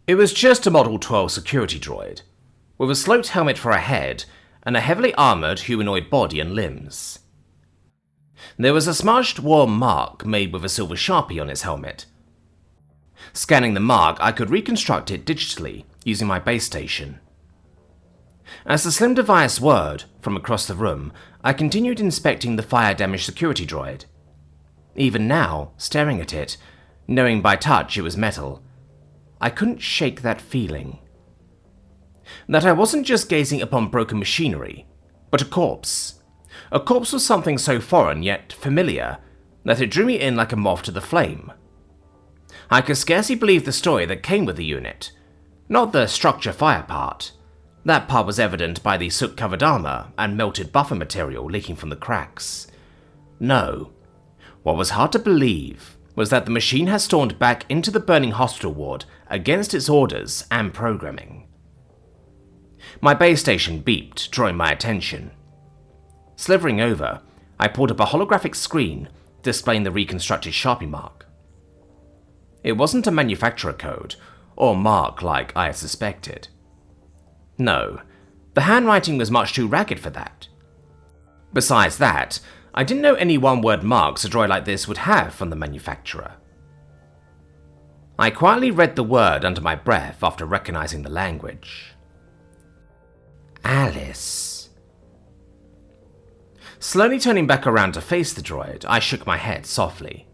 It was just a Model 12 security droid, with a sloped helmet for a head and a heavily armoured humanoid body and limbs. There was a smudged, warm mark made with a silver Sharpie on its helmet. Scanning the mark, I could reconstruct it digitally using my base station. As the slim device whirred from across the room, I continued inspecting the fire-damaged security droid. Even now, staring at it, knowing by touch it was metal, I couldn't shake that feeling. That I wasn't just gazing upon broken machinery, but a corpse. A corpse was something so foreign yet familiar that it drew me in like a moth to the flame. I could scarcely believe the story that came with the unit, not the structure fire part. That part was evident by the soot-covered armor and melted buffer material leaking from the cracks. No, what was hard to believe was that the machine had stormed back into the burning hospital ward against its orders and programming. My base station beeped, drawing my attention. Slithering over, I pulled up a holographic screen displaying the reconstructed Sharpie mark. It wasn't a manufacturer code or mark like I had suspected. No, the handwriting was much too ragged for that. Besides that, I didn't know any one-word marks a droid like this would have from the manufacturer. I quietly read the word under my breath after recognizing the language. Alice. Slowly turning back around to face the droid, I shook my head softly.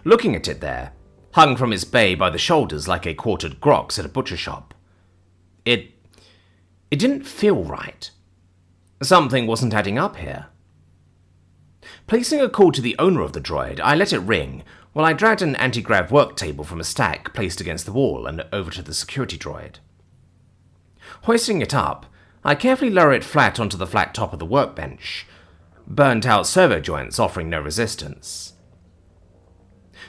Looking at it there, hung from its bay by the shoulders like a quartered grox at a butcher shop. It didn't feel right. Something wasn't adding up here. Placing a call to the owner of the droid, I let it ring while I dragged an anti-grav work table from a stack placed against the wall and over to the security droid. Hoisting it up, I carefully lower it flat onto the flat top of the workbench, burnt-out servo joints offering no resistance.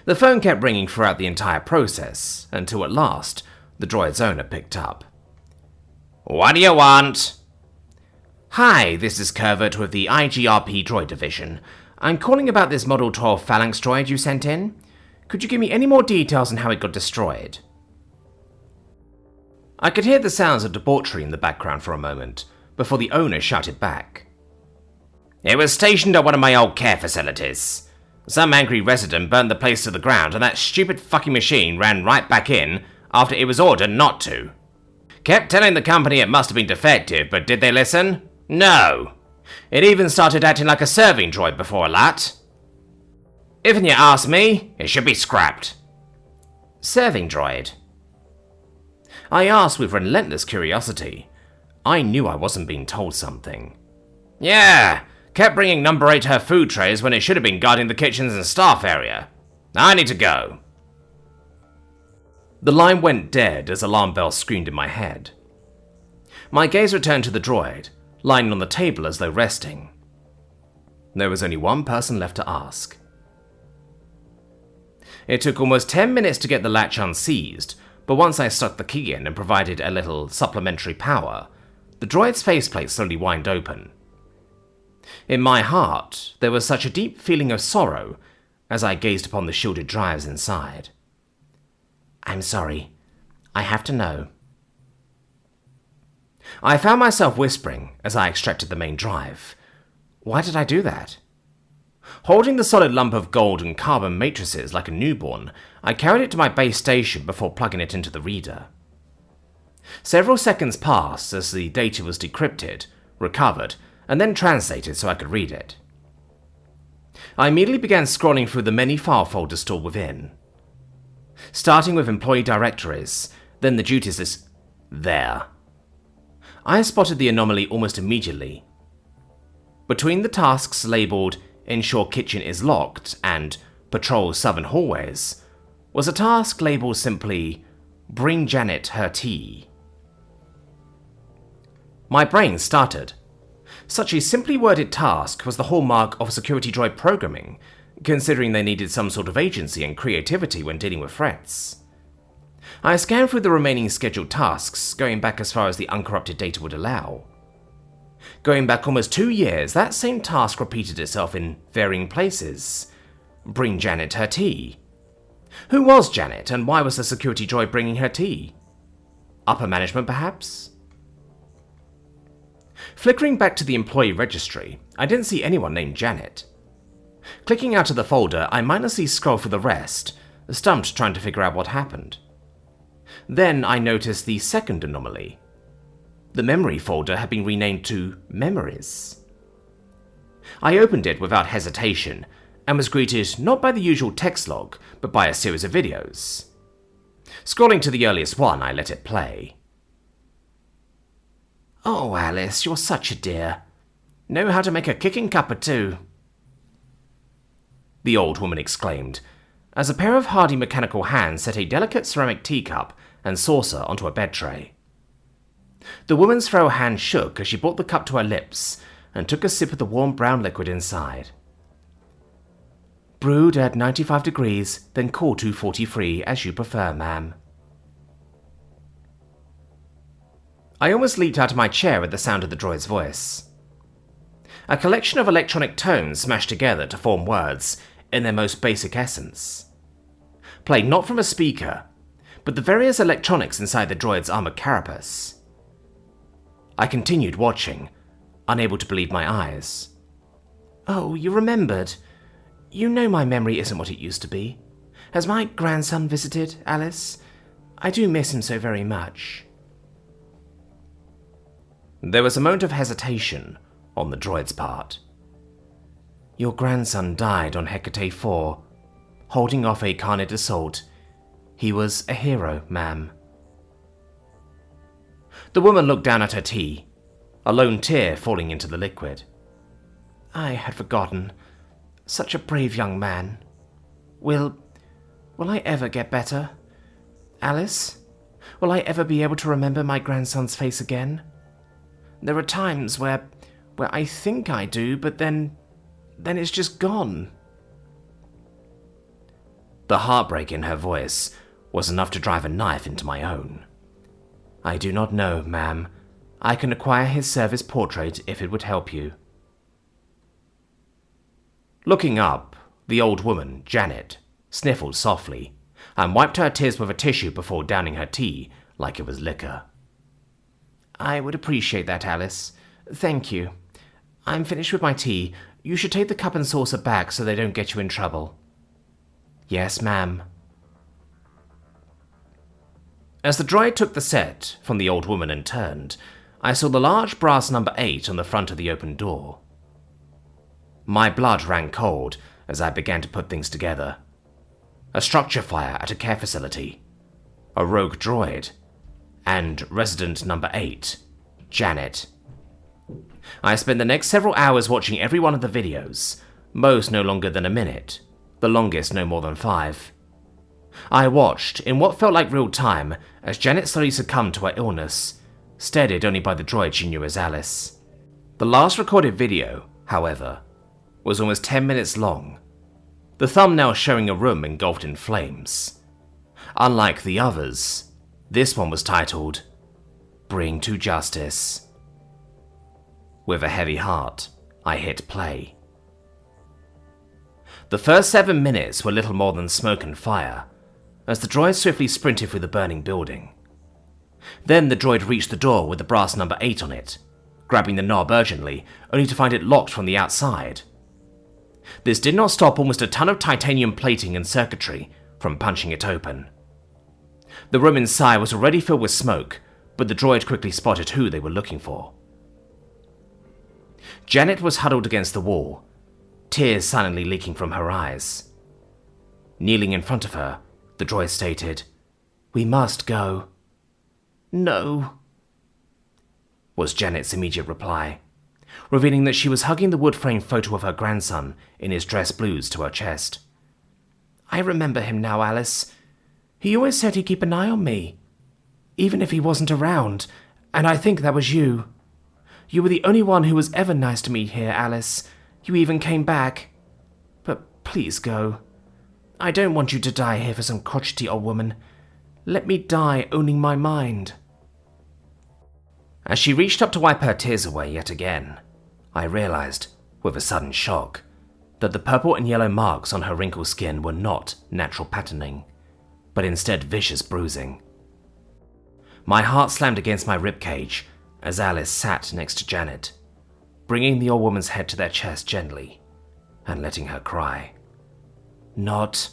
The phone kept ringing throughout the entire process, until at last, the droid's owner picked up. What do you want? Hi, this is Curvert with the IGRP Droid Division. I'm calling about this Model 12 Phalanx droid you sent in. Could you give me any more details on how it got destroyed? I could hear the sounds of debauchery in the background for a moment, before the owner shouted back. It was stationed at one of my old care facilities. Some angry resident burned the place to the ground and that stupid fucking machine ran right back in after it was ordered not to. Kept telling the company it must have been defective, but did they listen? No. It even started acting like a serving droid before that. If you ask me, it should be scrapped. Serving droid? I asked with relentless curiosity. I knew I wasn't being told something. Yeah, kept bringing number 8 her food trays when it should have been guarding the kitchens and staff area. I need to go. The line went dead as alarm bells screamed in my head. My gaze returned to the droid, lying on the table as though resting. There was only one person left to ask. It took almost 10 minutes to get the latch unseized, but once I stuck the key in and provided a little supplementary power, the droid's faceplate slowly whined open. In my heart, there was such a deep feeling of sorrow as I gazed upon the shielded drives inside. I'm sorry. I have to know. I found myself whispering as I extracted the main drive. Why did I do that? Holding the solid lump of gold and carbon matrices like a newborn, I carried it to my base station before plugging it into the reader. Several seconds passed as the data was decrypted, recovered, and then translated so I could read it. I immediately began scrolling through the many file folders stored within. Starting with employee directories, then the duties list. There. I spotted the anomaly almost immediately. Between the tasks labelled Ensure Kitchen is Locked and Patrol Southern Hallways was a task labelled simply Bring Janet her tea. My brain started. Such a simply worded task was the hallmark of security droid programming, considering they needed some sort of agency and creativity when dealing with threats. I scanned through the remaining scheduled tasks, going back as far as the uncorrupted data would allow. Going back almost 2 years, that same task repeated itself in varying places. Bring Janet her tea. Who was Janet, and why was the security droid bringing her tea? Upper management, perhaps? Flickering back to the employee registry, I didn't see anyone named Janet. Clicking out of the folder, I mindlessly scrolled through the rest, stumped trying to figure out what happened. Then I noticed the second anomaly. The memory folder had been renamed to Memories. I opened it without hesitation, and was greeted not by the usual text log, but by a series of videos. Scrolling to the earliest one, I let it play. "Oh, Alice, you're such a dear. Know how to make a kicking cuppa too," the old woman exclaimed, as a pair of hardy mechanical hands set a delicate ceramic teacup and saucer onto a bed tray. The woman's frail hand shook as she brought the cup to her lips and took a sip of the warm brown liquid inside. "Brewed at 95 degrees, then cooled to 43, as you prefer, ma'am." I almost leaped out of my chair at the sound of the droid's voice. A collection of electronic tones smashed together to form words in their most basic essence. Played not from a speaker, but the various electronics inside the droid's armored carapace. I continued watching, unable to believe my eyes. "Oh, you remembered. You know my memory isn't what it used to be. Has my grandson visited, Alice? I do miss him so very much." There was a moment of hesitation on the droid's part. "Your grandson died on Hecate 4, holding off a Carnid assault. He was a hero, ma'am." The woman looked down at her tea, a lone tear falling into the liquid. "I had forgotten. Such a brave young man. Will I ever get better? Alice, will I ever be able to remember my grandson's face again? There are times where I think I do, but then it's just gone." The heartbreak in her voice was enough to drive a knife into my own. "I do not know, ma'am. I can acquire his service portrait if it would help you." Looking up, the old woman, Janet, sniffled softly and wiped her tears with a tissue before downing her tea like it was liquor. "I would appreciate that, Alice. Thank you. I'm finished with my tea. You should take the cup and saucer back so they don't get you in trouble." "Yes, ma'am." As the droid took the set from the old woman and turned, I saw the large brass number 8 on the front of the open door. My blood ran cold as I began to put things together. A structure fire at a care facility, a rogue droid, and resident number 8, Janet. I spent the next several hours watching every one of the videos, most no longer than a minute, the longest no more than 5. I watched, in what felt like real time, as Janet slowly succumbed to her illness, steadied only by the droid she knew as Alice. The last recorded video, however, was almost 10 minutes long, the thumbnail showing a room engulfed in flames. Unlike the others, this one was titled, "Bring to Justice." With a heavy heart, I hit play. The first 7 minutes were little more than smoke and fire, as the droid swiftly sprinted through the burning building. Then the droid reached the door with the brass number 8 on it, grabbing the knob urgently, only to find it locked from the outside. This did not stop almost a ton of titanium plating and circuitry from punching it open. The room inside was already filled with smoke, but the droid quickly spotted who they were looking for. Janet was huddled against the wall, tears silently leaking from her eyes. Kneeling in front of her, the droid stated, "We must go." "No," was Janet's immediate reply, revealing that she was hugging the wood-framed photo of her grandson in his dress blues to her chest. "I remember him now, Alice. He always said he'd keep an eye on me, even if he wasn't around, and I think that was you. You were the only one who was ever nice to me here, Alice. You even came back. But please go. I don't want you to die here for some crotchety old woman. Let me die owning my mind." As she reached up to wipe her tears away yet again, I realized, with a sudden shock, that the purple and yellow marks on her wrinkled skin were not natural patterning, but instead vicious bruising. My heart slammed against my ribcage as Alice sat next to Janet, bringing the old woman's head to their chest gently and letting her cry. Not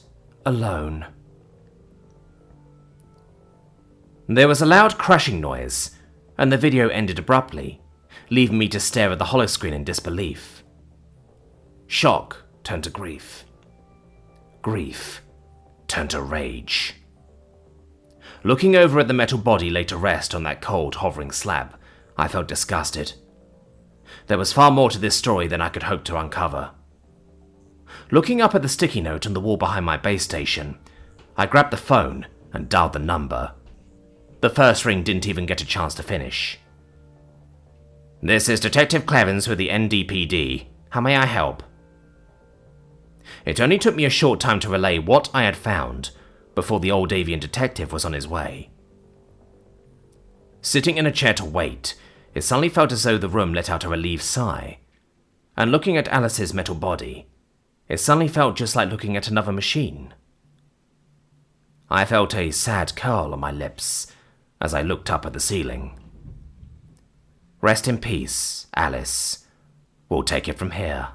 alone. There was a loud crashing noise, and the video ended abruptly, leaving me to stare at the holoscreen in disbelief. Shock turned to grief. Grief turned to rage. Looking over at the metal body laid to rest on that cold, hovering slab, I felt disgusted. There was far more to this story than I could hope to uncover. Looking up at the sticky note on the wall behind my base station, I grabbed the phone and dialed the number. The first ring didn't even get a chance to finish. "This is Detective Clevens with the NDPD. How may I help?" It only took me a short time to relay what I had found before the old avian detective was on his way. Sitting in a chair to wait, it suddenly felt as though the room let out a relieved sigh, and looking at Alice's metal body, it suddenly felt just like looking at another machine. I felt a sad curl on my lips as I looked up at the ceiling. Rest in peace, Alice. We'll take it from here.